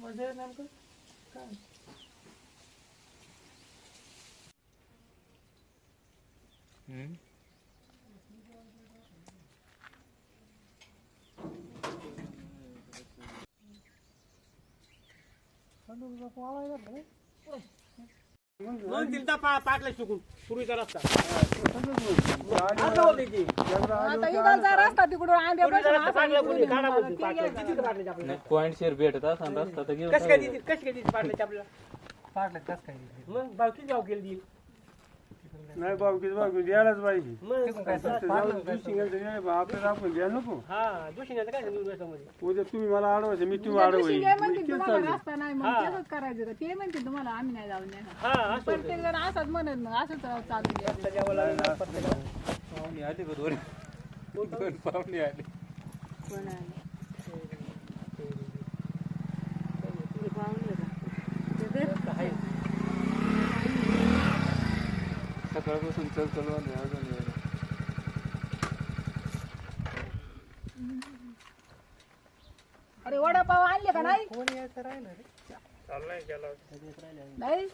म्हणजे नेमकं काय मग दिलता पाटला चुकून पूर्वीचा रस्ता पॉइंट शेअर भेटत असं रस्ता तर घेऊन कस काय दिली पाटल्याची आपल्याला पाटलं कस काय मग भाव किती भाव केली ती नाही भाऊ किती द्यायलाच पाहिजे मग आपल्याला आपण द्यायला नको हा दुसरी काय मध्ये उद्या तुम्ही मला अडवायचं मी तुम्ही अडवायची रस्ता नाही मग तेच करायचं का ते म्हणते तुम्हाला आम्ही नाही जाऊन हा असं प्रत्येक जण असंच म्हणत मग असंच चालू द्यायचं. पाहुणे आले का दोन पाहुणे आले कोण आहे? सकाळपासून चल अजून अरे वडापाव आणले का नाही? कोण यायचं राहिलं रे चाललाय गेला नाही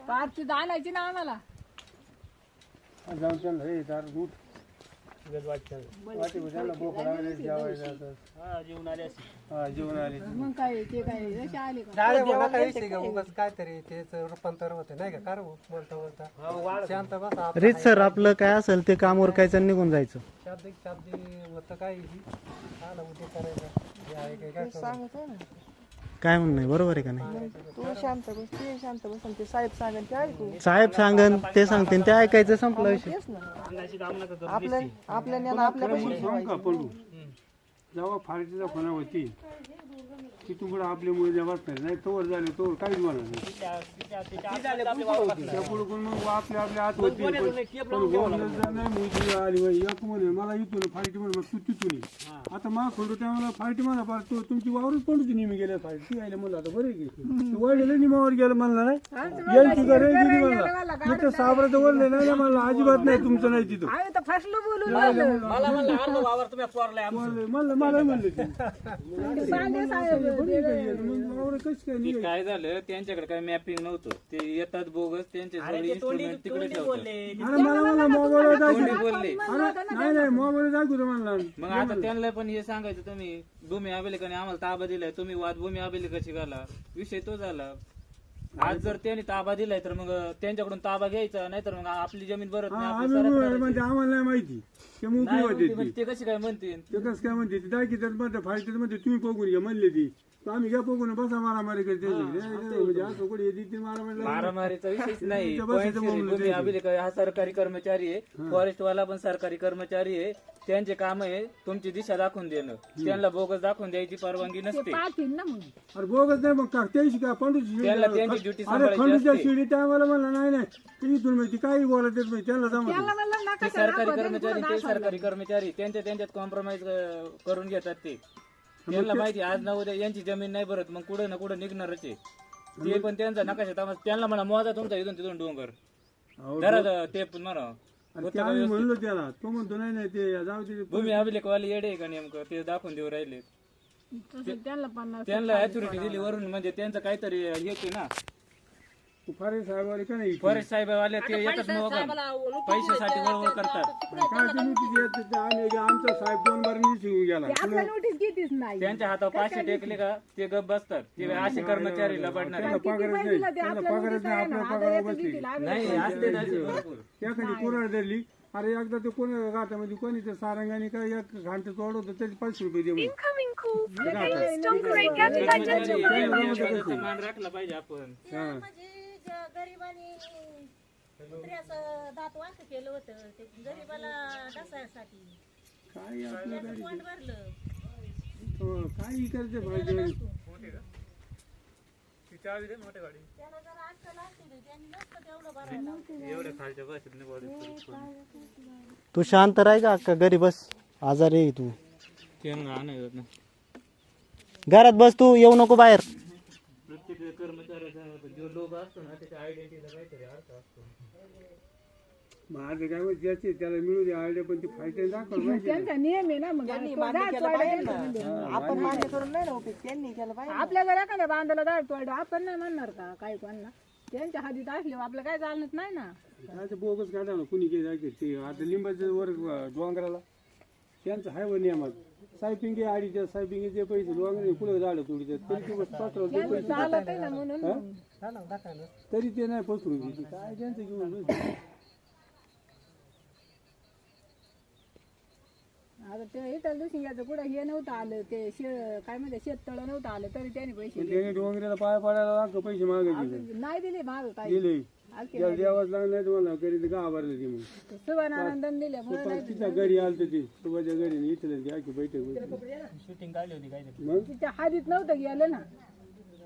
पार्टी आणायची ना आम्हाला. जाऊन त्यांना हे दार दूध गजवाटच्या वाटे त्यांना भूक लागली जेवायला हा जेवण आले असे हा जेवण आले मग काय ते काय जसे आले का डाळे देवा काय विषय का उगाच काहीतरी त्याच रूपांतर होतं नाही का कार बोलता बोलता शांत बसा रीत सर आपलं काय असेल ते काम उरकायचं आणि निघून जायचं. शाब्दिक होतं काय आलं उद्या करायचं हे आहे काय सांगत आहे ना काय म्हणणं आहे, बरोबर आहे का नाही? तू शांत बस ते शांत बस आणि ते साहेब सांगेल ते ऐकू साहेब सांगन ते सांगते ते ऐकायचं, संपला विषय. तेच ना अंगाशी काम नका करू. आपल्या ज्ञान आपल्या पैसे का पडू जेव्हा फारतीचा फणा होती तिथून पुढे आपल्यामुळे जेव्हा नाही तोवर झाले तोवर काहीच म्हणा नाही त्या पुढे पण मग आपल्या आत होती पण गोंधळ जर नाही मोदी आली बाई एक म्हणे मला इथून फारटी म्हणे मग तू तिथून ये. आता मा खोंडू त्यावेळेला फारटी म्हणा फार तो तुमची वावरच पडूची नेहमी गेल्या फारटी आयला म्हणलं आता बरं की वडलेलं निमावर गेलं म्हणलं नाही गेल की घरी गेली म्हणला मी तर साबराचं वडले नाही म्हणलं अजिबात नाही तुमचं नाही तिथं आम्ही तर फसलो बोलून मला म्हणलं अर्ध वावर तुम्ही चोरलाय आमचं. म्हणलं मला म्हणले ते सांगे साहेब मग वावर कसं काय ते काय झालं त्यांच्याकडे काय मॅपिंग नव्हतं, ते येतात बोगस त्यांचे इन्स्ट्रुमेंट तिकडे ठेवतात. अरे मला म्हणलं मोबाईल कोणी बोलले नाही नाही मोबाईल दाखवतो म्हणला मग आता त्यांना पण हे सांगायचं तुम्ही भूमी अभिलेखाने आम्हाला ताबा दिलाय, तुम्ही वाद भूमी अभिलेखाची घाला, विषय तो झाला. आज जर त्यांनी ताबा दिलाय तर मग त्यांच्याकडून ताबा घ्यायचा, नाहीतर मग आपली जमीन भरत नाही, आपली सरत म्हणजे करायची. आम्हाला नाही माहिती ते मोकळी नाही, होते मग ते कशी काय म्हणतील? ते कसं काय म्हणते ते दाखी तर मध्ये फायटर मध्ये तुम्ही बघून घ्या म्हणले ती तर आम्ही घ्या बघून बसा मारामारी करते म्हणजे असं कोणी येते ते मारामारी मारामारीचा विषयच नाही. त्या बसायचं Point बोंबलं भूमी ते. अभिलेख हा सरकारी कर्मचारी आहे, फॉरेस्ट वाला पण सरकारी कर्मचारी आहे. त्यांचे काम आहे तुमची दिशा दाखवून देणं, त्यांना बोगस दाखवून द्यायची परवानगी नसते. पाहतील ना मग अरे बोगस नाही मग का त्याशी का पंडूची त्यांना त्यांची ड्युटी अरे सांभाळायची खंडूच्या असते. शिडी टायमाला म्हणलं नाही नाही ते इथून माहिती काही बोलत येत नाही त्यांना जमत त्याला म्हणलं ते नका सरकारी कर्मचारी ते सरकारी कर्मचारी त्यांच्यात कॉम्प्रोमाइज करून घेतात. ते त्यांना माहिती आज ना उद्या यांची जमीन नाही भरत मग कुठं ना कुठं निघणारच आहे. ते पण त्यांचा नकाशा तामास त्यांना म्हणा मोजा तुमचा इथून तिथून डोंगर जरा ते म्हणा ते आम्ही म्हणलो त्याला तो म्हणतो नाही नाही ते जाऊ दे भूमी अभिलेखवाले येडे आहे का नेमकं ते दाखवून देऊ राहिले. तसं त्यांना पण त्यांना अथॉरिटी दिली वरून म्हणजे त्यांचं काहीतरी हेच आहे ना. फारे साहेब का नाही फॉरेस्ट साहेबवाले ते येतच मग पैशासाठी वळवळ करतात. काय ते नोटीस येत आम्ही आमचा साहेब 2 बार निघून गेला आपल्या नोटीस घेतीच नाही. त्यांच्या हातावर 500 टेकले का ते गप बसतात. ते असे कर्मचारी लबाडणार त्यांना पगारच नाही त्यांना पगारच नाही आपल्या पगारावर बसली नाही असते ना असे भरपूर. एखादी कुराड धरली अरे एकदा ते कोण घाटामध्ये कोणी ते सारंगाने काय एक घंटा तोडवतो त्याचे 500 रुपये देऊ कर्मचारी मान राखला पाहिजे आपण. गरिबांनी कुत्र्याचं दात वांक केलं होतं ते गरीबाला डसायसाठी काय आपलं त्याचं पोट भरलं काय करते पाहिजे त्याला जर अक्कल असते ना त्यांनी नसतं तेवढं भरायला. एवढ्या खालच्या भाषेत नाही बोलायचं. तू शांत राह का अक्का, घरी बस, आजारी आहे तू. त्यांना आणायचं ना घरात बस, तू येऊ नको बाहेर. प्रत्येक कर्मचाऱ्याचा जो लोक असतो ना त्याच्या आयडेंटिटीला काहीतरी अर्थ असतो. माझं काय माहिती ज्याचे त्याला मिळू दे आयडिया पण ती फायटर दाखवलं पाहिजे ना. त्यांचा नियम आहे ना मग त्यांनी तो मान्य झाड केलं तोडायला पाहिजे त्यांचा नियम आहे. ना आपण मान्य करून नाही ना उपयोग त्यांनी केलं पाहिजे आपल्या जर एखाद्या बांधाला झाड तोडलं आपण नाही म्हणणार का काही कोणला त्यांच्या हद्दीत असल्यावर आपलं काय चालत नाही ना. काय ते बोगस काढा ना कुणी काही जायचे ते आता लिंबाचं वर डोंगराला त्यांचं हाय वर नियमात सायपिंग आडीच्या सायपिंगचे पैसे डोंगर कुठं झालं थोडी तरी ते पाठवलं ते पैसे चालत आहे ना म्हणून झालं दाखवायला तरी ते नाही पसरून देते काय त्यांचं घेऊन बस. आता ते इतर दिवशी याचं पुढे हे नव्हतं आलं ते काय म्हणते शेततळ नव्हतं आलं तरी त्याने पैसे पण त्याने डोंगऱ्याला पाय पाडायला लागतं पैसे मागायचे नाही दिले माग काही दिले त्याला द्यावाच लागलं नाही तुम्हाला घरी का भरलं ते मग सुवर्णानंदन दिल्यामुळे पण तिच्या घरी आलं ते सुबाच्या घरी इथलं ते आखी बैठक होती. शूटिंग काढली होती काहीतरी मग तिच्या हद्दीत नव्हतं गेलं ना.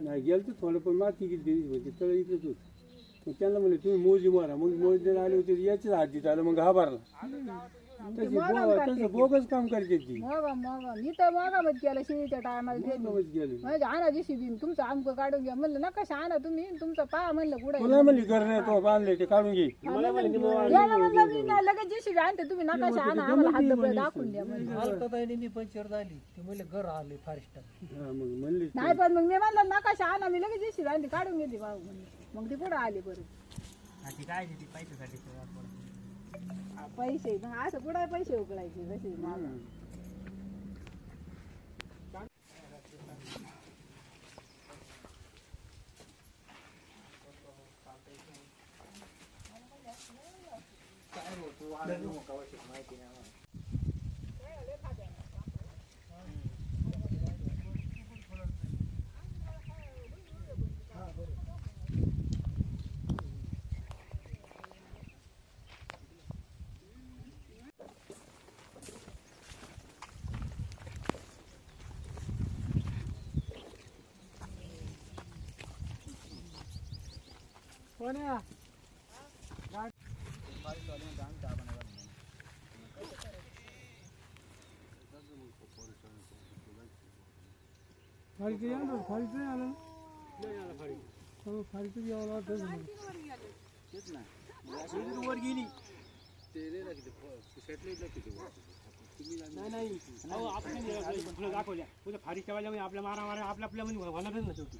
नाही गेलं तर थोडं पण माती किती म्हणजे तळ इथंच होत मग त्यांना म्हणले तुम्ही मोजी मारा मग मोजी आले होते याच्याच हातीत आलं मग हा भरला तसं बोगस काम करते ती मोगा मी तर मोगामत केलं शिवीच्या टायमाला बोगस गेले म्हणजे आणा दिशी दिन तुमचं आमकं काढून घ्या म्हणलं नका आणा तुम्ही तुमचं पहा म्हणलं कुठे तुला म्हणली घर नाही तो बांधले ते काढून घे म्हणलं मी नाही लगेच जेशी आणते तुम्ही नकाशा आणा आम्हाला हात दाखवून द्या म्हणलं. अलकाताईने मी पंचर झाली ते म्हणले घर आले फॉरेस्टर हा मग म्हणली नाही पण मग मी म्हणलं नकाशा आणा मी लगेच जेशी आणते काढून घेते भाऊ म्हणलं मग ती पुढे आली बरं ती काय ती पैशासाठी पैसे मग असं पुढे पैसे उकळायचे कसे कोण्या फारीचं आलं फारीचं आलं फारीचं यावं लागतं वर गेली नाही अहो आपण तुला दाखवल्या तुझ्या फारीच्या वाल्यामध्ये आपल्या मारा आपल्या आपल्यामध्ये होणारच ना शेवटी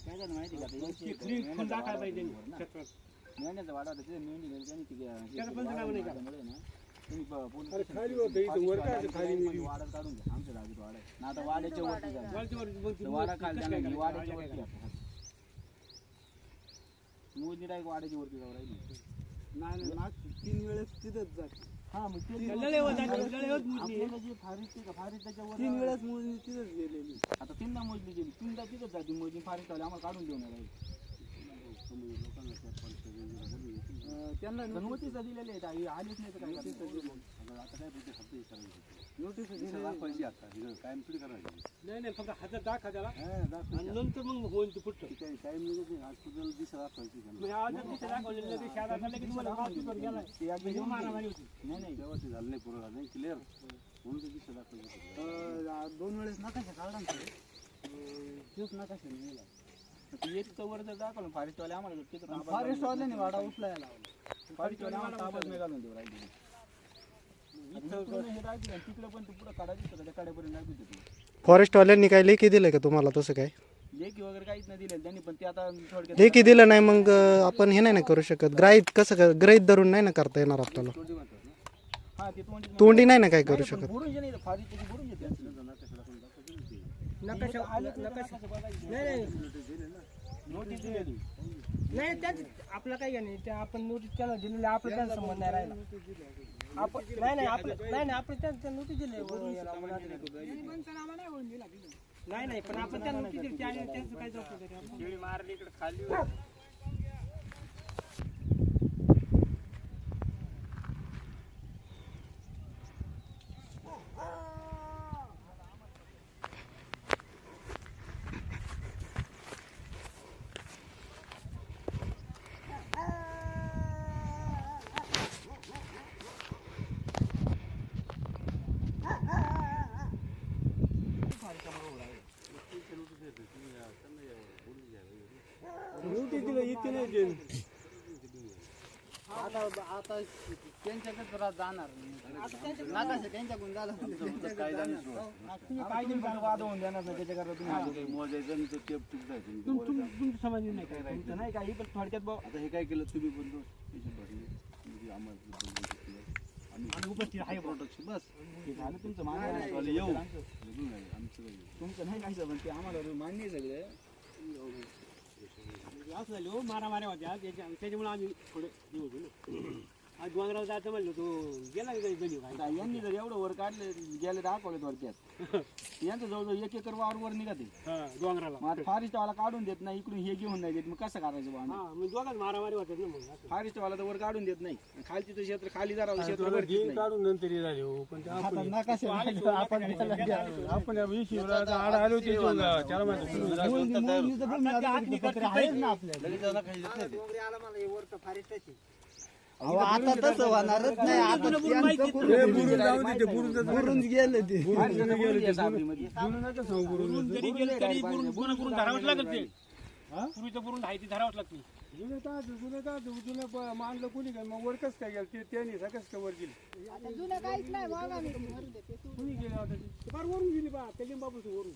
काय झालं माहिती का फ्री फुल दाखवायला पाहिजे मेंढ्याचा वाडा होता तिथे मेंढी त्याला पण नाव नाही का खाली होतं इथं वर काय खाली मिली वाडा काढून घ्या आमच्या जागेत वाडा आहे. आता वाड्याच्या वरती जागा. वाडा खाली जाणार नाही, वाड्याच्या वरती आता. मोजणी डायरेक्ट वाड्याच्या वरती जाऊ राहिली. नाही 3 वेळेस तिथंच जाते हा मग ते आपल्याला जी फारीची का फारी त्याच्यावर 3 वेळेस मोजणी तिथंच गेलेली आता 3दा मोजली गेली 3दा तिथंच जाते मोजणी फारीच आम्हाला काढून देऊन राहील. त्यांना नोटीस दिलेले आहेत आलीच नाही तर काय नोटीस नाही फक्त हातात दाखवा त्याला आणि नंतर मग होईल ते पुढचं मारामारी होती नाही 2 वेळेस नकाशा काढला तेच नकाशा नाही एक वर जर दाखवलं फॉरेस्टवाले आम्हाला फॉरेस्ट वाल्याने वाडा उचलायला लावला फॉरेस्टवाले आम्हाला ताबच नाही घालून देऊ राहिले. तिकडे पण तू पुढे काढायची त्या कडेपर्यंत नाही देतो. फॉरेस्टवाल्यांनी काय लेखी दिलं का तुम्हाला तसं काय लेखी वगैरे काहीच नाही दिले त्यांनी पण ते आता थोडक्यात लेखी दिलं नाही मग आपण हे नाही ना करू शकत ग्राहित कसं ग्रहित धरून नाही ना करता येणार आपल्याला हा ते तोंडी नाही ना काय करू शकत बुरून जे नाही फारी त्याची बुरून घेते नकाशा नाही नोटीस दिलेली नाही त्याच आपलं काही नाही त्या आपण नोटीस त्याला दिलेली आपलं त्यांचा संबंध नाही राहिला आपण नाही आपलं आपण त्यांच्या नोटीस दिले नाही पण आपण त्या नोटीस दिली त्यांचं काय जबाबदारी मारली इकडे खाली नोटीस दिलं इथे नाही आता त्यांच्याकडे जाणार त्यांच्याकडून झालं तुम्ही काय वाद होऊन देणार नाही त्याच्याकरता तुमचं समाज नाही काय तुमचं नाही काही पण थोडक्यात भाऊ आता हे काय केलं तुम्ही पण आम्ही उपस्थित आहे प्रोडक्शन बस हे झालं तुमचं येऊ मान्य तुमचं नाही काय पण ते आम्हाला मान्य आहे सगळे असं झालं हो, मारामाऱ्या होत्या त्याच्यामुळे आम्ही थोडे हे होतो ना आज डोंगरावर जायचं म्हणलं तो गेला की गणी आता यांनी जर एवढं वर काढले गेले दाखवले थोडक्यात यांचं जवळजवळ 1 एकर वर निघते डोंगराला मग आता फॉरेस्टवाला काढून देत नाही इकडून हे घेऊन नाही देत मग कसं करायचं बा आम्ही? हा मग दोघांच मारामारी होतात ना मग असं. फॉरेस्टवाला तर वर काढून देत नाही खालची तर क्षेत्र खाली जरा क्षेत्र वर घेत नाही. काढून नंतर हे झाले हो पण ते आपण आपण आड आलो ते त्याला माहिती आता तसं होणारच नाही आता बुरून गेले ते जरी गेलं तरी गुन्हा करून धरावंच लागत ते पूर्वीचं पुरून आहे ती धरावंच लागते जुनं मानलं कोणी काय मग वर कसं काय गेलं ते त्यांनी कसं काय वर गेली आता जुनं काहीच नाही बघा मी मरू दे ते सोडून. कोणी गेले होते फार वरून गेली बा त्या लिंबापासून वरून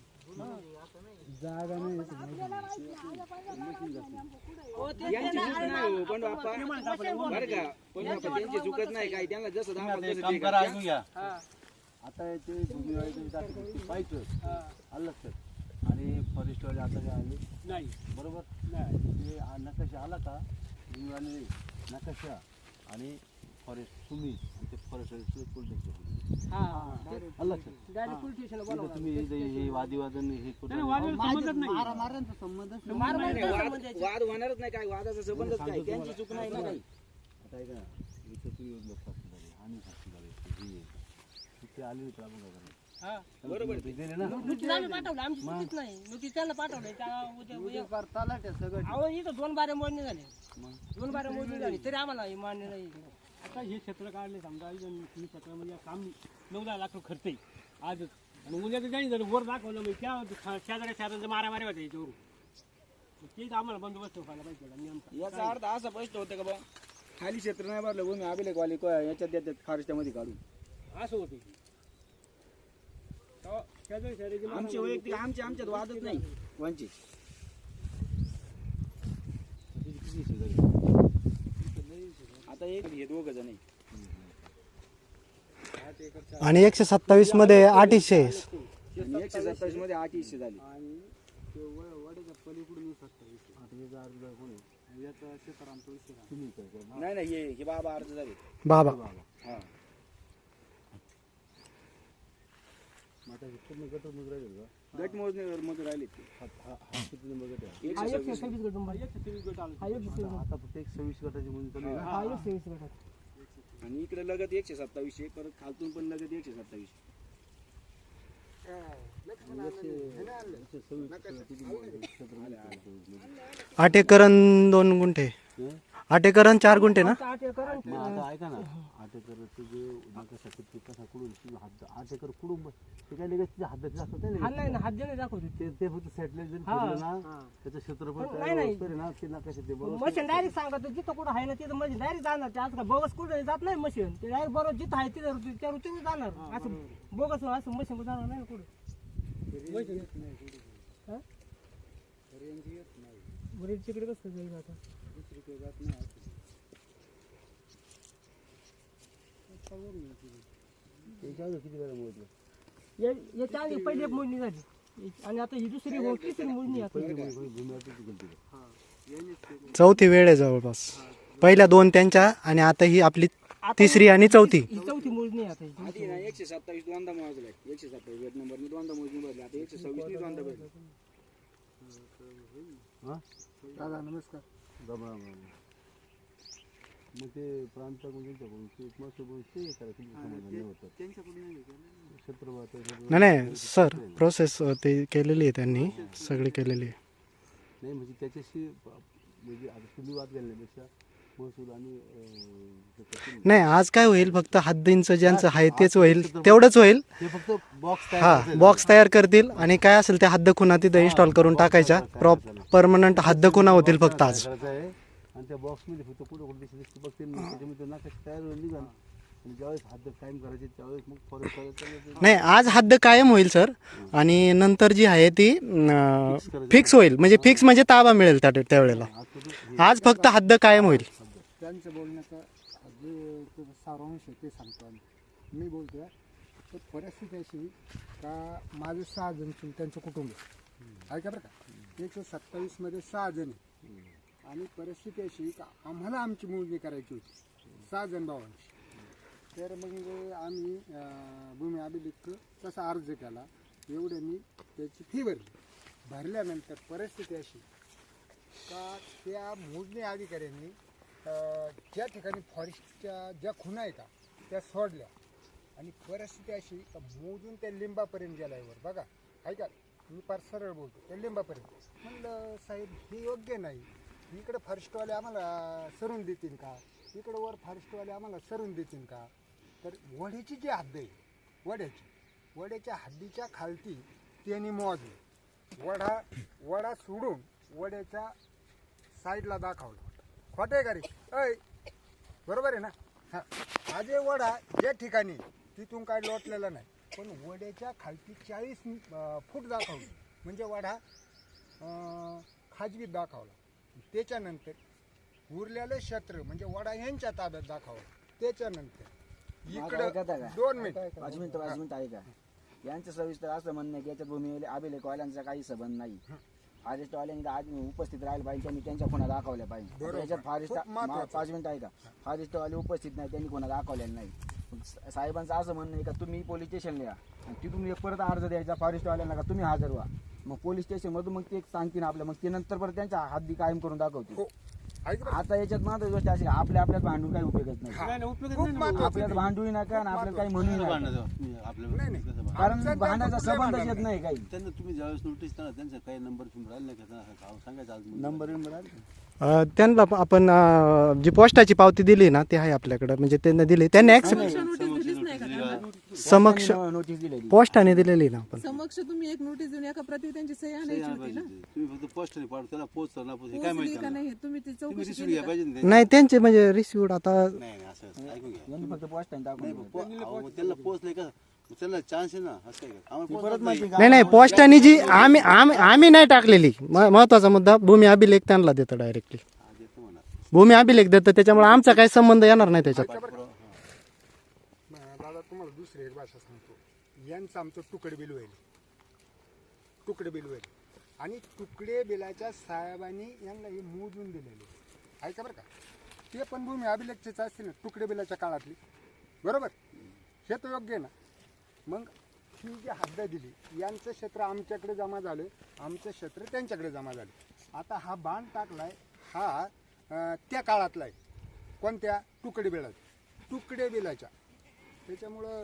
जागा नाही आपल्याला माहिती आहे, आलं पाहिजे मारायचं नाही आमचं पुढं आहे. यांची चूक नाही हो, पण बाप्पा बरं का पण बाप्पा त्यांची चुकत नाही काही त्यांना जसं दाखवलं तसं काम ते करा करतात. ऐकून घ्या आता ते भूमी पाहिजे आलं लक्षात आणि फॉरेस्टवाले आता काय आले नाही बरोबर नाही ते नकाशा आला का भूमीवाले नकाशा आणि फॉरेस्ट तुम्ही आणि ते फॉरेस्ट पोलीस आलं लक्षात Direct police station ला इथं बोलवा. तुम्ही हे वादविवादन हे करून समजत नाही मारामाऱ्यांचा संबंध नाही, वाद होणारच नाही काय वादाचा संबंधच काय त्यांची चूक नाही ना काही आता ऐका ना इथं तुम्ही लोक साक्षीदार आणि साक्षीदार ते आले होते आपण काय करणार? बरोबर ते दिले ना नोटीस आम्ही पाठवलं आमची चुकीच नाही नोटीस त्यांना पाठवलंय अहो इथं 2 बाऱ्या मोडणी झाली 2 बाऱ्या मोडणी झाली तरी आम्हाला हे मान्य नाही आता हे क्षेत्र काढले समजा तुम्ही क्षेत्रामध्ये काम 9-10 लाख खर्च आहे आजच आणि उद्या तर काही झालं वर दाखवलं मग त्या शेजाऱ्या मारामारी होत्या याच्यावरून तेच आम्हाला बंदोबस्त व्हायला पाहिजे नेमका याचा अर्थ असा स्पष्ट होतं का बा खाली क्षेत्र नाही भरलं भूमी अभिलेखवाले याच्यात देतात फॉरेस्टमध्ये काढून असं होते शेजारी आमचे वैयक्तिक आमच्यात वादच नाही वंचित आता एक हे दोघ जण आहे. आणि 127 मध्ये 800 आणि 127 मध्ये 8 हिस्से झाले नाही नाही हे बाबा अर्ज झाले बाबा हा गट मोजणीवर मग राहिले ते. हा 126 गट नंबर. हा 126 गट. आता फक्त 126 गटाची मुली चालू आहे ना? हा 126 गट. आणि इकडे लगत 127 परत खालतून पण लगत 127 8 एकर अन् 2 गुंठे 8 एकर अन् 4 गुंठे ना 8 एकर आणि मग आता ऐका ना 8 एकरचं जे नकाशा किती कसा कुडून 8 एकर कुडून ते काय लगेच तिच्या हातात जास्त नाही हा नाही ना हात देणे दाखवतो ते फक्त सेटलेट जरी फिरलं ना त्याचं क्षेत्रफळ नाही, तयार नाही. होतं ना ते नकाशा ते बरोबर मशीन डायरेक्ट सांगतो जिथं कुठं आहे ना तिथं मशीन डायरेक्ट जाणार ते आज का बोगस कुठं जात नाही मशीन ते डायरेक्ट बरोबर जिथं आहे तिथं त्या रुचीवर जाणार असं बोगस असं मशीन जाणार नाही ना कुठं हा? बरेच तिकडे कसं जाईल आता त्याच्यावर किती वेळा मोजलं याच्या आधी पहिली एक मोजणी झाली आणि आता ही दुसरी तिसरी मोजणी आता चौथी वेळ आहे जवळपास पहिल्या 2 त्यांच्या आणि आता ही आपली तिसरी आणि चौथी ही चौथी मोजणी आहे आता ही. आधी ना 127 दोनदा मोजलाय 127 गट नंबरने दोनदा मोजणी भरली आता 126 ने दोनदा भरली दादा नमस्कार मग ते प्रांत त्यांच्याकडून ते मस्त ते करायचं समाधान नाही होतं क्षेत्रफळ नाही सर प्रोसेस ते केलेली आहे त्यांनी सगळी केलेली आहे नाही म्हणजे त्याच्याशी म्हणजे आता तुम्ही वाद घालण्यापेक्षा महसूल आणि नाही आज काय होईल फक्त हद्दींचं ज्यांचं आहे तेच होईल तेवढंच होईल ते फक्त बॉक्स हा बॉक्स तयार करतील आणि काय असेल त्या हद्द खुणा तिथं इन्स्टॉल करून टाकायच्या परमनंट हद्द खुणा होतील फक्त आज करायचं आहे आणि त्या बॉक्समध्ये फक्त कुठं कुठं दिसते बघते त्याच्यामध्ये नकाशा तयार होऊन निघाल आणि ज्यावेळेस हद्द कायम करायची त्यावेळेस मग फॉरेस्ट नाही आज हद्द कायम होईल सर आणि नंतर जी आहे ती फिक्स होईल म्हणजे फिक्स म्हणजे ताबा मिळेल त्यावेळेला. आज फक्त हद्द कायम होईल. त्यांचं बोलण्याचा जे सारांश आहे ते सांगतो आम्ही. मी बोलतोय तर परिस्थिती अशी का माझे 6 जण त्यांचं कुटुंब ऐका बरं का 127 मध्ये 6 जण आणि परिस्थिती अशी का आम्हाला आमची मोजणी करायची होती 6 जण भावांची. तर मग आम्ही भूमी अभिलेख तसा अर्ज केला एवढ्यांनी त्याची फी भरल्यानंतर परिस्थिती अशी का त्या मोजणी अधिकाऱ्यांनी ज्या ठिकाणी फॉरेस्टच्या ज्या खुणा आहे का त्या सोडल्या आणि परिस्थिती अशी का मोजून त्या लिंबापर्यंत गेल्यावर बघा ऐका मी फार सरळ बोलतो त्या लिंबापर्यंत म्हणलं साहेब हे योग्य नाही इकडे फॉरेस्टवाले आम्हाला सरून देतील का इकडं वर फॉरेस्टवाले आम्हाला सरून देतील का. तर वड्याची जी हद्द आहे वड्याच्या हद्दीच्या खालती त्यांनी मोजली वडा सोडून वड्याच्या साईडला दाखवलं. खोटं आहे का रे अय बरोबर आहे ना. हां हा जे वडा ज्या ठिकाणी तिथून काय लोटलेला नाही पण वड्याच्या खालती 40 फूट दाखवलं म्हणजे वडा खाजगीत दाखवला. त्याच्यानंतर उरलेलं क्षेत्र म्हणजे वडा यांच्या ताब्यात दाखवलं. त्याच्यानंतर इकडं 2 मिनिट 5 मिनिटं आहे का यांचं सविस्तर असं म्हणणं की याच्यात भूमी अभिलेखवाल्यांचा काही संबंध नाही. फॉरेस्टवाल्यांनी आज उपस्थित राहिलं पाहिजे त्यांनी त्यांच्या खुणा दाखवल्या पाहिजे. याच्यात फॉरेस्ट 5 मिनिटं आहे का फॉरेस्टवाले उपस्थित नाही त्यांनी खुणा दाखवलेल्या नाही. साहेबांचं असं म्हणणं आहे का तुम्ही पोलीस स्टेशनला या आणि तिथून एक परत अर्ज द्यायचा फॉरेस्टवाल्यांना का तुम्ही हजर व्हा. मग पोलीस स्टेशनमधून मग ते सांगतील आपल्या मग ते नंतर परत त्यांच्या हद्दी कायम करून दाखवतील. आता याच्यात महत्वाची गोष्ट अशी आपल्यात भांडून काही उपयोगच नाही. आपल्यात भांडूही नका आणि आपल्याला काही म्हणूही नका कारण भांडायचा संबंधच येत नाही काही. त्यांना तुम्ही ज्यावेळेस नोटीस करा त्यांचा काही नंबर राहिले नाही का सांगायचं आज नंबर त्यांना आपण जी पोस्टाची पावती दिली ना ती आहे आपल्याकडं म्हणजे त्यांना दिली त्यांनी समक्ष नोटीस दिलेली पोस्टाने दिलेली ना आपण समक्ष तुम्ही एक नोटीस देऊन एका प्रति त्यांची सही आणायची होती ना. तुम्ही फक्त पोस्टने पाठवू त्याला पोस्ट ना काय पोहोचली का नाही तुम्ही ती चौकशी रिसिव्ह केली घ्या का? पाहिजे ना नाही त्यांचे म्हणजे रिसिव्ड आता नाही असं ऐकून घ्या यांनी फक्त पोस्ट टाकून त्याला पोचले का त्याला चान्स आहे ना असं आहे का आम्हाला परत माहिती नाही पोस्टाने जी आम्ही नाही टाकलेली महत्वाचा मुद्दा भूमी अभिलेख त्यांना देतो डायरेक्टली. देतो म्हणा भूमी अभिलेख देतं त्याच्यामुळे आमचा काही संबंध येणार नाही त्याच्यात. दादा तुम्हाला दुसरी एक भाषा सांगतो यांचं आमचं तुकडे बिल होईल आणि तुकडे बिलाच्या साहेबांनी यांना हे मोजून दिलेले ऐका बरं का ते पण भूमी अभिलेखचेच असतील ना तुकडे बिलाच्या काळातली बरोबर हे तर योग्य आहे ना. मग ही जी हद्द दिली यांचं क्षेत्र आमच्याकडे जमा झालं आमचं क्षेत्र त्यांच्याकडे जमा झालं. आता हा बांध टाकलाय हा त्या काळातला आहे कोणत्या तुकडे बिलाच्या त्याच्यामुळं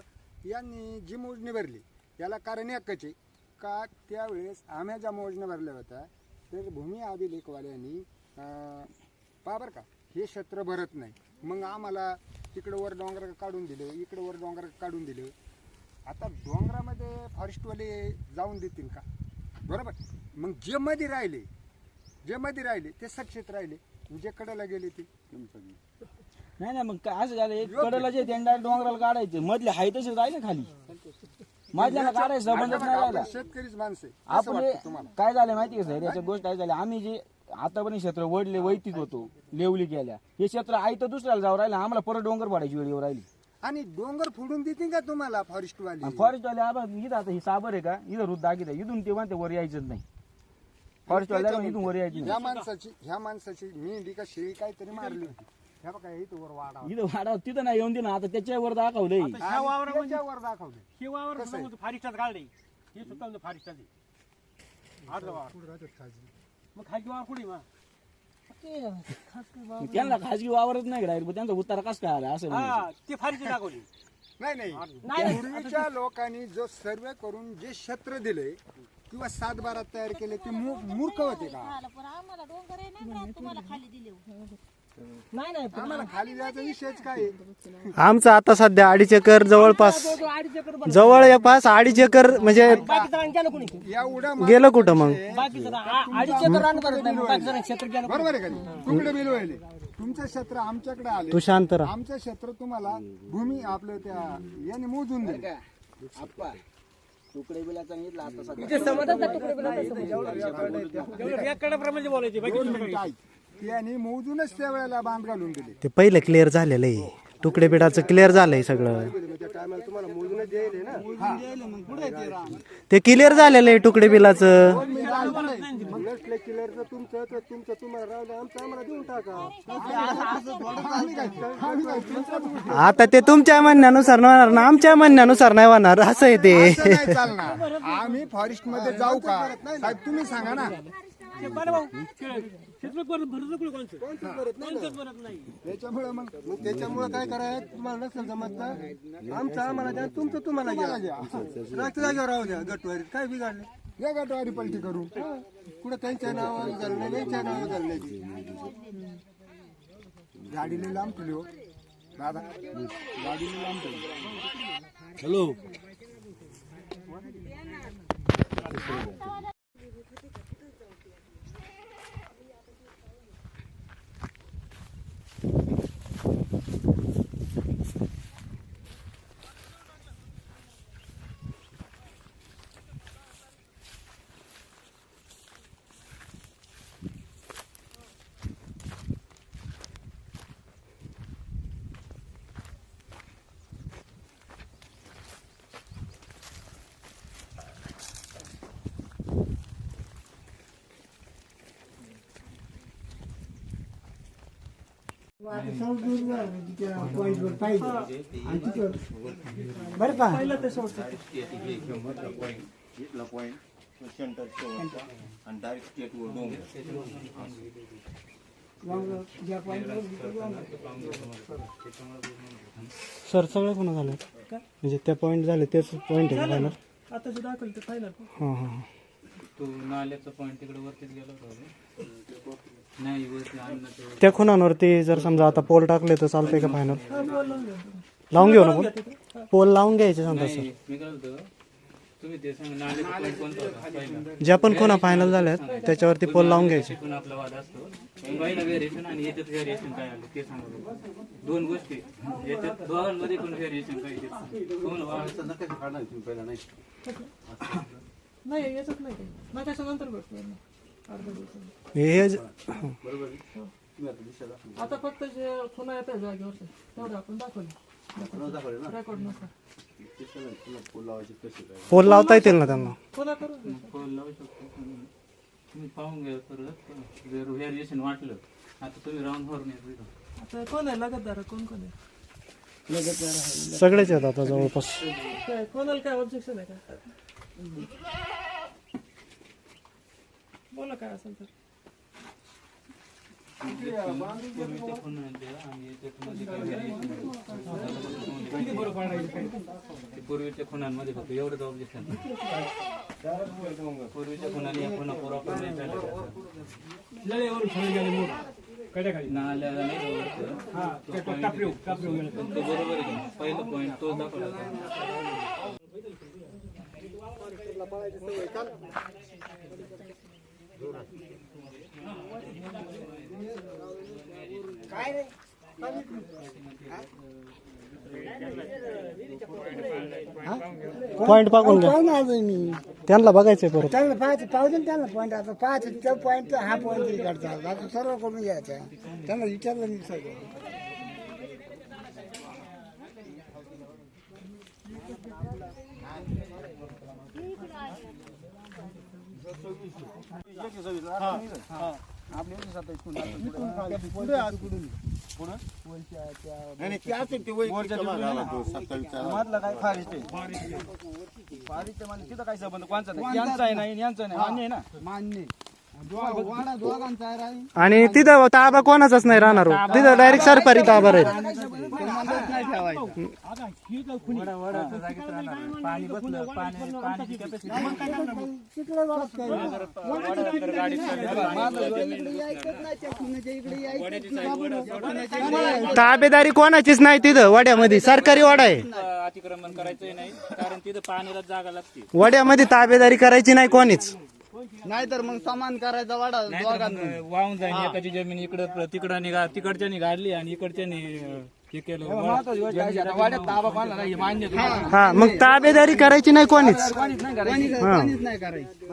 यांनी जी मोजणी भरली याला कारण एकच आहे का त्यावेळेस आम्ही ज्या मोजण्या भरल्या होत्या तर भूमी अभिलेखवाल्यांनी बरं का हे क्षेत्र भरत नाही मग आम्हाला तिकडं वर डोंगर काढून दिलं इकडं वर डोंगर काढून दिलं. आता डोंगरामध्ये फॉरेस्टवाले जाऊन देतील का बरोबर. मग जे मध्ये राहिले ते सक्षेत राहिले जे कडेला गेले ते नाही मग असं झालं एक कडेला जे त्यांना डोंगराला काढायचे मधले हाय तसेच राहिले खाली मधल्याला काढायचं संबंधच नाही राहिला. शेतकरीच माणसं आपण काय झालं माहिती का सर याच्या गोष्ट काय झाली आम्ही जे आतापर्यंत क्षेत्र वडले वैतीत होतो लेवली केल्या हे क्षेत्र आई तर दुसऱ्याला जाऊ राहिलं आम्हाला परत डोंगर पाडायची वेळेवर राहिली. आणि डोंगर फोडून देतील का तुम्हाला फॉरेस्टवाले फॉरेस्टवाले इथं आता ही साबर आहे का इथं रुद्ध दाखित आहे इथून ते म्हणते वर यायचंच नाही फॉरेस्टवाल्या इथून वर यायची ह्या माणसाची मेंढी का शेळी काहीतरी मारली होती ह्या बघा इथं वर वाडा इथं वाडा तिथं नाही येऊन दे ना आता त्याच्यावर दाखवलंय ह्या वावरामध्ये वर दाखवले हे वावर फारिस्टात काढले हे सुद्धा फारिस्टात मग खाजगी वावर कुठे त्यांना खाजगी वावरच नाही डायरेक्ट त्यांचा उत्तर कसं काय आला असं ते फारिस्टात दाखवली नाही पूर्वीच्या लोकांनी जो सर्वे करून जे क्षेत्र दिले किंवा 7-12 तयार केले ते मूर्ख होते का पण आम्हाला डोंगर आहे नाही तुम्हाला खाली दिले नाही नाही आम्हाला खाली द्यायचा विषयच काय आहे? आमचं आता सध्या 2.5 एकर जवळपास 2.5 एकर बनवलं. जवळपास 2.5 एकर म्हणजे बाकीचं रान गेलं कोणी एवढं गेलं कुठं मग? बाकीचं 2.5 एकर रान करत नाही बाकीचं रान क्षेत्र गेलं बरोबर आहे का नाही? तुकडे बिल व्हायले. तुमचं क्षेत्र आमच्याकडे आले, तू शांत राहा. आमचं क्षेत्र तुम्हाला भूमी आपलं त्या याने मोजून दिले. तुकडे बिलाचा घेतला आता सध्या ते समजत नाही तुकडे बिलाचं समजत. जेवढं रेकॉर्डाप्रमाणे बोलायचे बाकी दोन मिनिटं ऐक. त्याने मोजूनच त्या वेळेला बांध घालून दिले. ते पहिलं क्लिअर झालेलं आहे, तुकडे बिडाचं क्लिअर झालंय सगळं. ते क्लिअर झालेलं आहे तुकडे बिलाचं. आता ते तुमच्या म्हणण्यानुसार नाही होणार ना, आमच्या म्हणण्यानुसार नाही होणार, असं आहे ते. असं नाही चालणार. आम्ही फॉरेस्ट मध्ये जाऊ का साहेब? तुम्ही सांगा ना. त्याच्यामुळे काय करायचं तुम्हाला नसेल जमत ना, आमचं आम्हाला द्या, तुमचं तुम्हाला घ्या. रात्र जागेवर राहू द्या. गटवारीत काय बिघडलं? या गटवारी पलटी करू. कुठं त्यांच्या नावावर घालणे, त्यांच्या नावावर घालण्याची. गाडीला लांब ठेवली हो दादा, गाडीला लांब ठेवली. हॅलो. बरं का सर सगळं कोणा झालं म्हणजे त्या पॉईंट झाले तेच पॉईंट आहे फायनल. आता जे दाखवलं ते फायनल. हां हां. तो नाल्याचा पॉईंट तिकडे वरतीच गेला होता. नाही वरती आणलं त्या खुणांवरती जर समजा आता पोल टाकले तर चालतंय का फायनल? लावून घेऊ ना पोल? पोल लावून घ्यायचे समजा सर. मी काय बोलतो, तुम्ही ते सांगा नाल्याचा पॉईंट कोणता होता पहिला? ज्या पण खुणा फायनल झाल्यात त्याच्यावरती पोल लावून घ्यायचे. पण आपला वाद असतो पहिला व्हेरिएशन आणि याच्यात व्हेरिएशन काय आलं ते सांगा. दोन गोष्टी याच्यात दोघांमध्ये पण व्हेरिएशन काय ते कोण वाद नकाशा काढणार तुम्ही पहिला नाही. नाही याच्यात नाही काही. मग त्याच्यानंतर भेटतो अर्धा दिवसांनी. हे आता फक्त जे पुन्हा येत आहे जागेवर तेवढं आपण दाखवलं रेकॉर्ड नसतं. पोल लावता येतील ना त्यांना? पुन्हा करून देऊ. फोन लावू शकतो. तुम्ही पाहून घ्या परत जर व्हेरिएशन वाटलं आता तुम्ही राऊंड वर नाही. आता कोण आहे लगतदार? कोण कोण आहे? सगळेच आहेत आता जवळपास. काय कोणाला काय ऑब्जेक्शन आहे का? बोला काय असेल तर. पूर्वीचे फोन आणि याच्यामध्ये काय व्हेरिएशन पूर्वीच्या खुणांमध्ये फक्त एवढंच ऑब्जेक्शन. पूर्वीच्या खुणाने या खुणा प्रॉपर नाही झाल्या. नाल्याला नाही तो बरोबर आहे. पहिलं पॉईंट तो दाखवला. पॉईंट पाहून घ्या. त्यांना बघायचंय परत. त्यांना पाहायचं पाहू दे त्यांना पॉईंट. आता पाहायचं तो पॉईंट हा पॉईंट करता आता सर्व करून घ्यायचा. त्यांना विचारलं मी सगळं. मधलं काय फारिस्ट आहे. फारिस्ट म्हणजे तिथं काय संबंध कोणचा नाही. यांचा आहे नाही यांचा नाही मान्य आहे ना. मान्य आणि तिथं ताबा कोणाचाच नाही राहणार हो. तिथं डायरेक्ट सरकारी ताबा राहील. आता ही जर खुली पाणी बसलं पाण्याची कॅपॅसिटी ताबेदारी कोणाचीच नाही तिथं वड्यामध्ये. सरकारी वडा आहे. अतिक्रमण करायचंही नाही कारण तिथं पाण्याला जागा लागते. वड्यामध्ये ताबेदारी करायची नाही कोणीच. नाहीतर मग समान करायचा वाडा वाहून जाईल एकाची जमीन इकडं तिकडं निघा तिकडच्या निघाली आणि इकडच्या हे केलं. हा मग ताबेदारी करायची नाही कोणीच. मला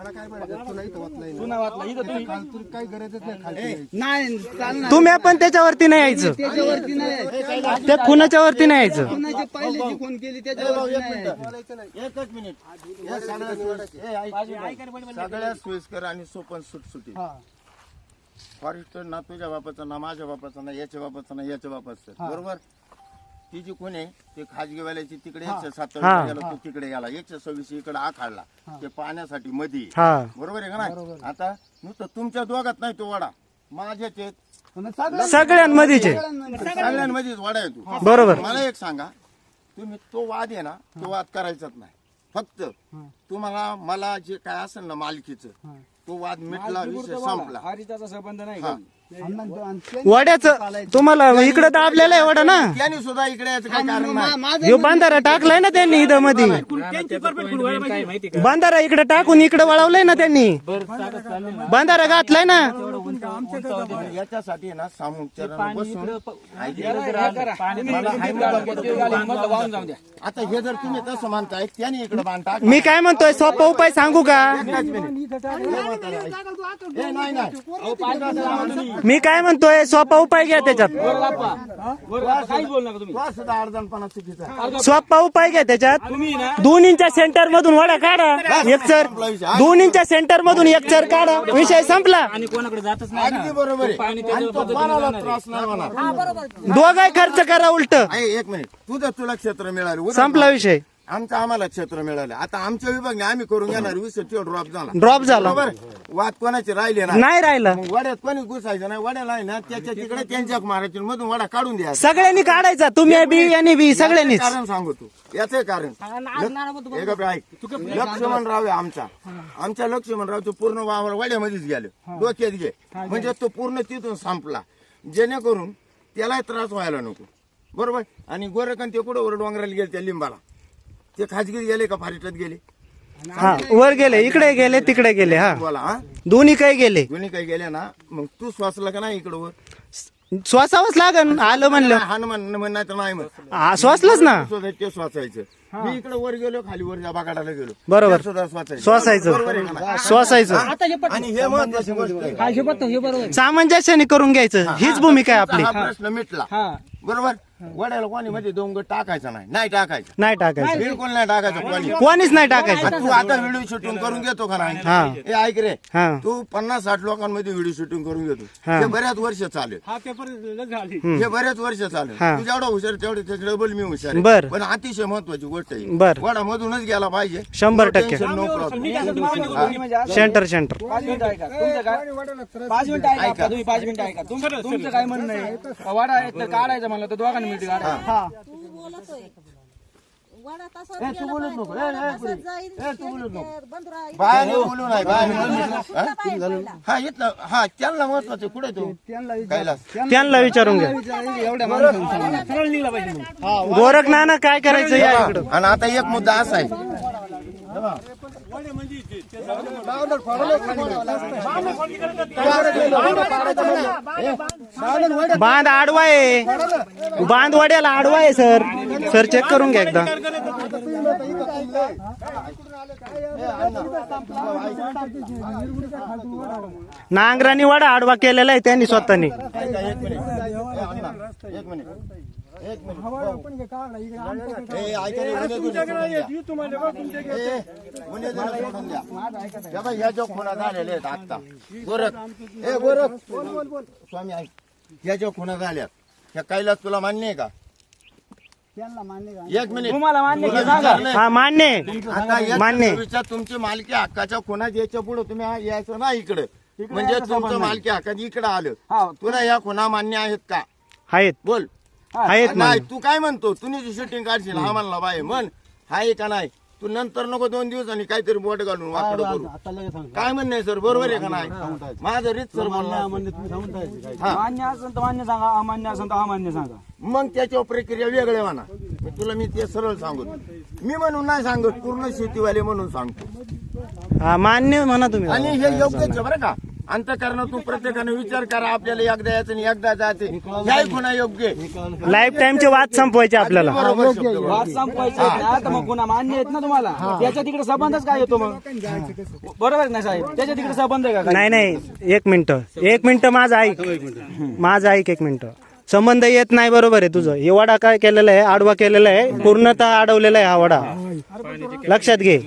काय म्हणायचं, तुला इथं खालतून काही गरजच नाही खालती नाही चालणार तुम्ही पण त्याच्यावरती नाही यायचं. त्याच्यावरती नाही त्या खुनाच्या वरती नाही यायचं. कुणाची पहिली जी खून केली त्याच्यावरती नाही एकच मिनिट या सगळ्या सोयीस्कर आणि सोपन सुटसुटी फॉरेस्टर ना तुझ्या बापाचं ना माझ्या बापाचं ना याच्या बापाचं ना याच्या बापाचं बरोबर. ती जी कोण आहे ते खाजगीवाल्याची तिकडे 127 गेला, तो तिकडे गेला 126 इकडे आखाडला ते पाण्यासाठी मध्ये हा बरोबर आहे का नाही. आता नुसतं तुमच्या दोघात नाही तो वाडा माझ्याच सगळ्यांमध्येच आहे. सगळ्यांमध्येच वाडा आहे तू बरोबर. मला एक सांगा, तुम्ही तो वाद आहे ना तो वाद करायचाच नाही. फक्त तुम्हाला मला जे काय असेल ना मालकीचं तो वाद मिटला, विषय संपला. हरिताचा संबंध नाही. वड्याचं तुम्हाला इकडे दाबलेलं आहे वडा ना. त्यांनी सुद्धा इकडे याचं काय कारण नाही. ह्यो बांधारा टाकलाय ना त्यांनी इथं मध्ये. काय माहिती का बांधारा इकडे टाकून इकडे वळवलंय ना त्यांनी. बांधारा घातलाय ना. याच्यासाठी ना सामुच्चारण बसून आता हे जर तुम्ही तसं म्हणताय त्यांनी इकडे बांध टाक. मी काय म्हणतोय सोपा उपाय सांगू का. मी काय म्हणतोय सोपा उपाय घ्या त्याच्यात. सोपा उपाय घ्या त्याच्यात. दोन्हीच्या सेंटर मधून वडा काढा एकचर. दोन्हीच्या सेंटर मधून एकचर काढा, विषय संपला. आणि कोणाकडे जातच नाही ना. अगदी बरोबर आहे. पाणी आणि तो कोणाला त्रास नाही होणार. दोघाही खर्च करा उलट. एक मिनिट तुझं तुला क्षेत्र मिळालं संपला विषय. आम्हाला क्षेत्र मिळालं. आता आमच्या विभागने आम्ही करून घेणार विषय ड्रॉप झाला. बरोबर. वाद कोणाचे राहिले नाही राहिला. मग वड्यात कोणी घुसायचं नाही. वड्याला आहे ना त्याच्या तिकडे त्यांच्या मारायची मधून वडा काढून द्या. सगळ्यांनी काढायचा. तुम्ही बी आणि बी सगळ्यांनीच. कारण सांगू तू याचं कारण लक्ष्मणराव आहे आमच्या लक्ष्मणरावचं पूर्ण वावर वड्यामध्येच गेलं. डोक्यात घे म्हणजे तो पूर्ण तिथून संपला, जेणेकरून त्याला त्रास व्हायला नको. बरोबर. आणि गोरखन ते कुठं वर डोंगराला गेले त्या लिंबाला, ते खाजगीत गेले का फारीटात गेले. हा वर गेले, इकडे गेले, तिकडे गेले. हा बोला हा दोन्ही काही गेले. दोन्ही काही गेले ना. मग तू श्वासला का नाही इकडं वर श्वासावंच लागन. आलं म्हणलं हनुमान नाही तर नाही मग श्वासलंच ना. ते श्वासायचं. मी इकडे वर गेलो, खाली वर बागाडाला गेलो. बरोबर. सुद्धा श्वासायचं. श्वासायचं. बरोबर आहे का नाही? श्वासायचं. आणि हे महत्वाची गोष्ट आहे. सामंजस्याने करून घ्यायचं, हीच भूमिका आहे आपली. हा प्रश्न मिटला. बरोबर. वड्याला कोणी मध्ये दोन गट टाकायचा नाही. नाही टाकायचं. नाही टाकायचं. बिलकुल नाही टाकायचं कोणी. कोणीच नाही टाकायचं. तू आता व्हिडिओ शूटिंग करून घेतो का नाही. हा. हे ऐक रे, हा. तू 50-60 लोकांमध्ये व्हिडिओ शूटिंग करून घेतो. हे बऱ्याच वर्ष चालेल. हा पेपर झाली. हे बऱ्याच वर्ष चालेल. हा. तू जेवढा हुशार तेवढे त्याच्या डबल मी हुशार आहे. बर. पण अतिशय महत्वाची गोष्ट आहे. बर. वडा मधूनच गेला पाहिजे. 100%. No problem. Centre centre. 5 मिनिटं ऐका. तुम्ही 5 मिनिटं ऐका. तुमचं काय म्हणणं आहे. वाडा एक तर काढायचं म्हणलं तर दोघांनी मिळते काढा. तू बोलतोय वडा तसाच गेला पाहिजे. तसाच जाईल. बंधुरा इथे बाहेर बोलू नाही. बाहेर हा इथलं हा त्यांना महत्वाचं. कुठे तू कैलास त्यांना विचारून घ्या. सरळ निघला पाहिजे. गोरख नाना काय करायचं या इकडं. आणि आता एक मुद्दा असा आहे. बांध आडवा आहे. बांध वड्याला आडवा आहे सर. सर चेक करून घ्या एकदा. नांगरानी वडा आडवा केलेला आहे त्यांनी स्वतःनी. एक मिनिट. ह्याच्या खुणा झालेल्या आहेत आता. गोरख स्वामी ऐक, ह्याच्या खुणा झाल्यात. ह्या कैलास तुला मान्य आहे का. एक मिनिट. तुम्हाला मान्य आहे का? हा मान्य आहे. आता मान्य. तुमची मालकी हक्काच्या खुणा याच्या पुढे तुम्ही यायचं ना इकडे. म्हणजे तुमचं मालकी हक्काने इकडे आलं तुला या खुणा मान्य आहेत का आहेत बोल आहेत ना नाही तू काय म्हणतो तुझी शूटिंग काढशील हा म्हणला बाय म्हण हाय का नाही तू नंतर नको 2 दिवसांनी काहीतरी बोट घालून वाकडं करू काय म्हणणं आहे सर बरोबर आहे का नाही माझं रीत सर बोलणं मान्य असेल तर मान्य सांगा अमान्य असेल तर अमान्य सांगा मग त्याच्यावर प्रक्रिया वेगळे म्हणा तुला मी ते सरळ सांगतो मी म्हणून नाही सांगत पूर्ण शेतीवाले म्हणून सांगतो हा, मान्य म्हणा तुम्ही आणि हे योग्यच आहे बरं का अंतःकरणातून प्रत्येकाने विचार करा आपल्याला एकदा यायचं आणि एकदा जायचं ह्याही गुन्हा योग्य आहे. लाईफ टाइमचे वाद संपवायचे आपल्याला बरोबर शब्द बोल. वाद संपवायचे ना तर मग पुन्हा मान्य आहेत ना तुम्हाला त्याच्या तिकडे संबंधच काय येतो मग बरोबर आहे ना साहेब त्याच्या तिकडे संबंध आहे का नाही नाही एक मिनिट माझं ऐक एक मिनिट संबंध येत नाही बरोबर आहे तुझं हे वडा काय केलेला आहे आडवा केलेला आहे पूर्णतः अडवलेला आहे हा वडा लक्षात घे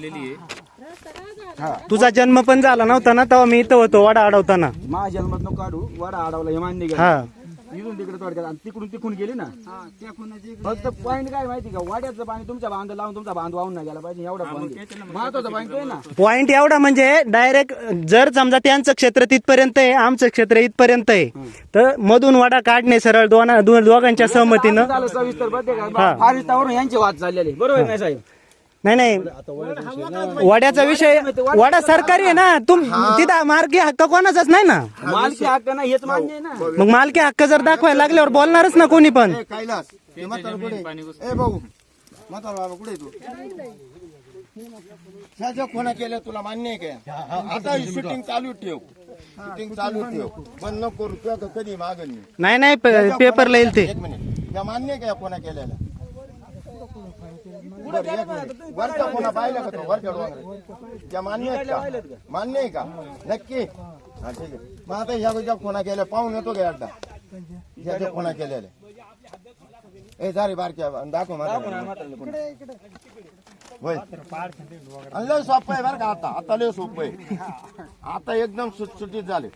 तुझा जन्म पण झाला नव्हता ना तेव्हा मी इथं होतो वडा अडवताना माझ्या जन्मात नको काढू वाडा अडवला हे मान्य हा इथून तिकडे थोडक्यात आणि तिकडून गेली ना फक्त पॉईंट काय माहिती का वाड्याचं पाणी तुमच्या बांध लावून तुमचा बांध वाहून नाही गेला पाहिजे एवढा पॉईंट महत्वाचा पॉईंट आहे ना पॉइंट एवढा म्हणजे डायरेक्ट जर समजा त्यांचं क्षेत्र तिथपर्यंत आहे आमचं क्षेत्र इथपर्यंत आहे तर मधून वडा काढणे सरळ दोघांच्या सहमतीनं झालं सविस्तर फारिस्तावरून यांचे वाद चाललेले बरोबर नाही साहेब नाही वड्याचा विषय वडा सरकारी आहे ना तिथं मालकी हक्क कोणाचाच नाही ना मालकी हक्क नाही हेच मान्य आहे ना मग मालकी हक्क जर दाखवायला लागल्यावर बोलणारच ना कोणी पण ए, कैलास ते म्हातारं कुठे आहे? ए भाऊ म्हातारा बाबा कुठे आहे तू ह्या कोणा केल्या तुला मान्य आहे का आता शूटिंग चालू ठेव बंद नको करू तुला कधी मागण नाही पेपरला येईल ते एक मिनिट या मान्य आहे का कोणा केलेल्या वरचा कोणा पाहिला का तो वरच्या डोंगरात त्या मान्य आहेत का मान्य आहे का नक्की हा ठीक आहे मग आता ह्या कोणा केल्या पाहून येतो का एकदा ह्या कोणा केलेल्या ए सारे बारक्या दाखव होय लय सोपं आहे बरं का आता लय सोपं आहे आता एकदम सुटसुटीत झाले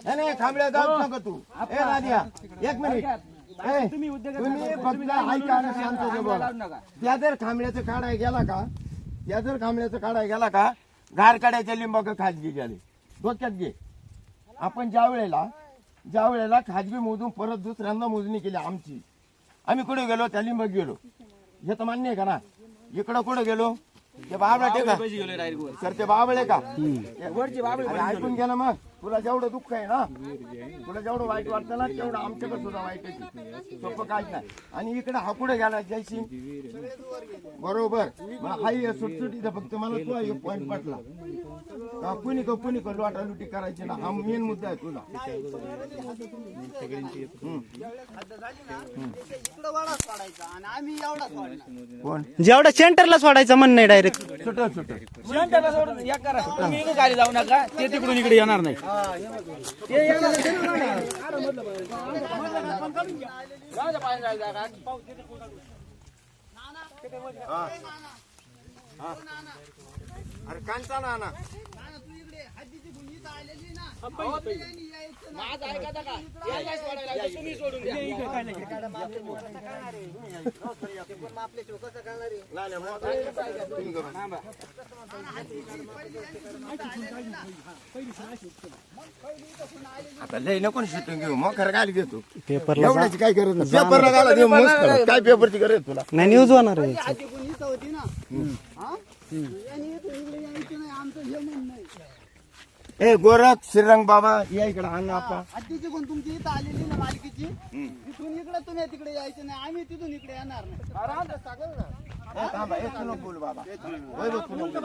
नाही खांबळ्या जाऊ नका तू ए राधिया एक मिनिट तुम्ही फक्त ऐका आणि शांत बोला त्या जर खांबळ्याचं काढाय गेला का घारकाड्याच्या लिंबाक खाजगी गेले डोक्यात घे आपण ज्या वेळेला खाजगी मोजून परत दुसऱ्यांदा मोजणी केली आमची आम्ही कुठे गेलो त्या लिंबाक गेलो हे तर मान्य आहे का ना इकडं कुठे गेलो ते बाबळे का सर ते बाबळे का ऐकून गेलं मग तुला जेवढं दुःख आहे ना तुला जेवढं वाईट वाटतं ना तेवढं आमच्याकडे सुद्धा वाईट आहे सोपं काहीच नाही आणि इकडे हा कुठे गेला जयसिंग बरोबर हाही सुटसुटीचा फक्त मला तुला एक पॉईंट पटला कुणी लुटा लुटी करायची ना हा मेन मुद्दा आहे तुला कोण जेवढा सेंटरला सोडायचं म्हणणं नाही डायरेक्ट सेंटरला सोडून या करा तुम्ही इकडे खाली जाऊ नका ते तिकडून इकडे येणार नाही ते येणार अरे कांचा ना आता लय नको शूटिंग घेऊ मग खरं काय घेतो पेपरला एवढ्याची काय गरज नाही पेपरला घाला देऊ मस्त काय पेपरची गरज तुला नाही न्यूज होणार आहे ए गोरख श्रीरंग बाबा या इकडे आण आपा हद्दीची कोण तुमची इथं आलेली ना मालकीची तिथून इकडे तुम्ही तिकडे यायचं नाही आम्ही तिथून इकडे येणार नाही थांबा एक नको बोल बाबा होय बघ तुला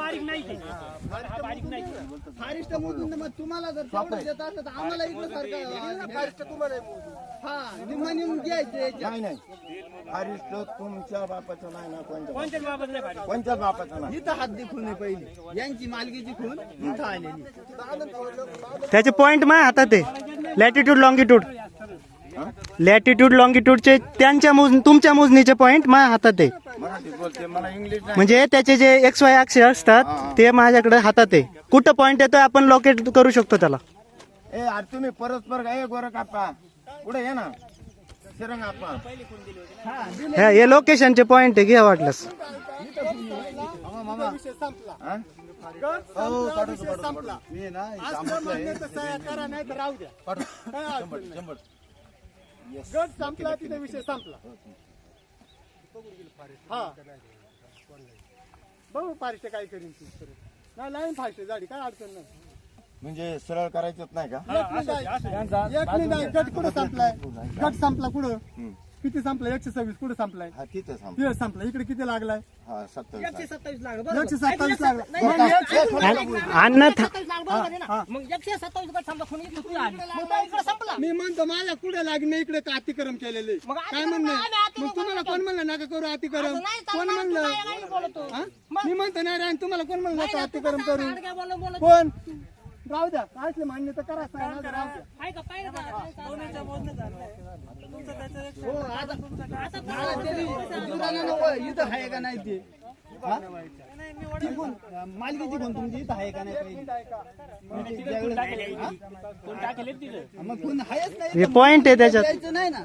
फारिस्ट मोजून मग तुम्हाला जर तेवढं देत असलं तर आम्हाला इकडे सारखं फारिस्ट तुम्हाला हा निम्मा निम घ्यायचे नाही फारिस्ट तुमच्या बापाचं नाही ना कोणत्याच बापाचं नाही इथं हद्दी खून आहे पहिली यांची मालकीची खून इथं आलेली त्याचे पॉइंट माझ्या हातात आहे लॅटिट्यूड लॉंगिट्यूडचे त्यांच्या तुमच्या मोजणीचे पॉइंट माझ्या हातात आहे मराठीत बोलते मला इंग्लिश नाही म्हणजे त्याचे जे XY अक्ष असतात ते माझ्याकडे हातात आहे कुठं पॉइंट येतोय आपण लोकेट करू शकतो त्याला ए अरे तुम्ही परस्पर काय गोरख आप्पा पुढे ये ना श्रीरंग आप्पा हे लोकेशनचे पॉइंट आहे घ्या वाटलंस गट संपला, विषय संपला. मी ना असलं मान्य तर सह्या करा, नाही तर राहू द्या. काय अडचण नाही. गट संपला तिथे विषय संपला. हा बघू फारसे काय करीन ती परत. नाही लाईन फारसे झाडी काय अडचण नाही. म्हणजे सरळ करायचंच नाही का? एक नाही गट कुठं संपलाय? गट संपला कुठं? किती संपला? 126 कुठं संपलाय? हा तिथं थांब. तिथे संपला. इकडे किती लागलाय? हा 27 127 लागलं बरोबर. 127 लागला. अण्णा मग 127 गट समजा कोणी इथं तुझ्या आली. मग तो इकडे संपला. मी म्हणतो माझ्या कुठे लागेल मी इकडे अतिक्रम केलेले मग काय म्हणणं आहे? मग तुम्हाला कोण म्हणलं नका करू अतिक्रम? कोण म्हणलं? हा? मी म्हणतो नाही राहीन तुम्हाला कोण म्हणलं नका अतिक्रम करू? काय बोलत कोण? राहू द्या असले मान्य तर करा राहू द्या. आहे का पाहिलं का? हो आता इथं आहे का नाही ते? हा? ती कोण? मालकीची कोण तुमची इथं आहे का नाही पहिली? मग कोण आहेच नाही हे पॉइंट आहे त्याच्यात. द्यायचं नाही ना.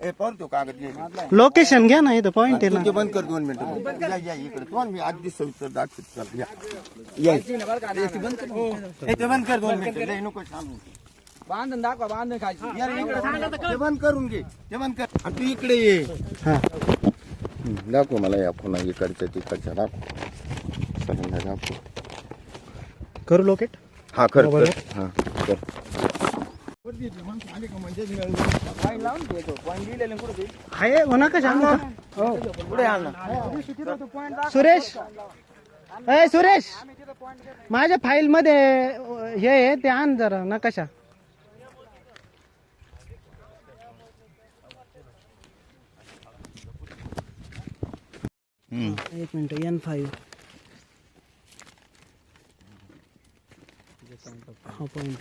ए पाहून तो कागद घे. लोकेशन घ्या ना इथं पॉइंट आहे ना. ते बंद कर 2 मिनिटं. या इकडे तुम्हाला मी अगदी सविस्तर दाखवतो. चल, या. या. ते बंद कर 2 मिनिटं. लय नको थांबू. बांधून दाखवा बांधून खायची. यार इकडे ते बंद करून घे. ते बंद कर. आणि तू इकडे ये. हा. दाखव मला या पुन्हा इकडच्या तिकडच्या दाखव. सगळ्यांना दाखव. करू लोकेट. हा कर कर. हा कर. आहे होणार का सांगू का? सुरेश अय सुरेश माझ्या फाईल मध्ये हे आहे ते आण जरा नकाशा. एक मिनिट N5 हा पॉइंट